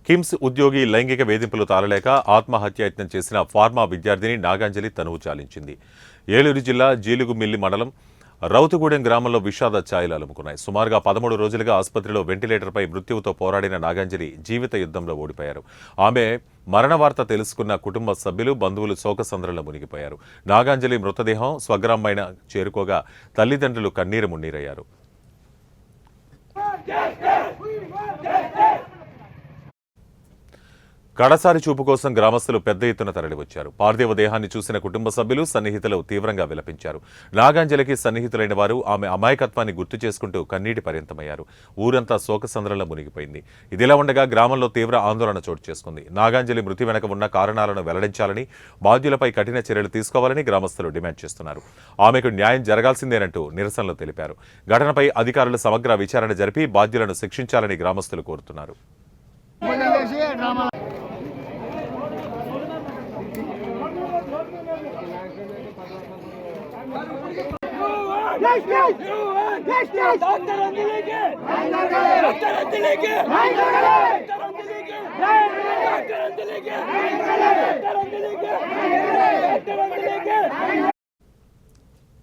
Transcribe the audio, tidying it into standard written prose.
కిమ్స్ ఉద్యోగి లైంగిక వేధింపులు తాళలేక ఆత్మహత్యాయత్నం చేసిన ఫార్మా విద్యార్థిని నాగాంజలి తనువు చాలించింది. ఏలూరు జిల్లా జీలుగుమిల్లి మండలం రౌతుగూడెం గ్రామంలో విషాద ఛాయలు అలుముకున్నాయి. సుమారుగా 13 రోజులుగా ఆసుపత్రిలో వెంటిలేటర్పై మృత్యువుతో పోరాడిన నాగాంజలి జీవిత యుద్ధంలో ఓడిపోయారు. ఆమె మరణ వార్త తెలుసుకున్న కుటుంబ సభ్యులు, బంధువులు శోకసంద్రంలో మునిగిపోయారు. నాగాంజలి మృతదేహం స్వగ్రామైన చేరుకోగా తల్లిదండ్రులు కన్నీరు మున్నీరయ్యారు. కడసారి చూపు కోసం గ్రామస్తులు పెద్ద ఎత్తున తరలివచ్చారు. పార్థివ దేహాన్ని చూసిన కుటుంబ సభ్యులు, సన్నిహితులు తీవ్రంగా విలపించారు. నాగాంజలికి సన్నిహితులైన వారు ఆమె అమాయకత్వాన్ని గుర్తు చేసుకుంటూ కన్నీటి పర్యంతమయ్యారు. ఊరంతా శోకసంద్రంలో మునిగిపోయింది. ఇదిలా ఉండగా గ్రామంలో తీవ్ర ఆందోళన చోటు చేసుకుంది. నాగాంజలి మృతి వెనక ఉన్న కారణాలను వెల్లడించాలని, బాధ్యులపై కఠిన చర్యలు తీసుకోవాలని గ్రామస్తులు డిమాండ్ చేస్తున్నారు. ఆమెకు న్యాయం జరగాల్సిందేనంటూ నిరసనలు తెలిపారు. ఘటనపై అధికారులు సమగ్ర విచారణ జరిపి బాధ్యులను శిక్షించాలని గ్రామస్తులు కోరుతున్నారు. डॉक्टर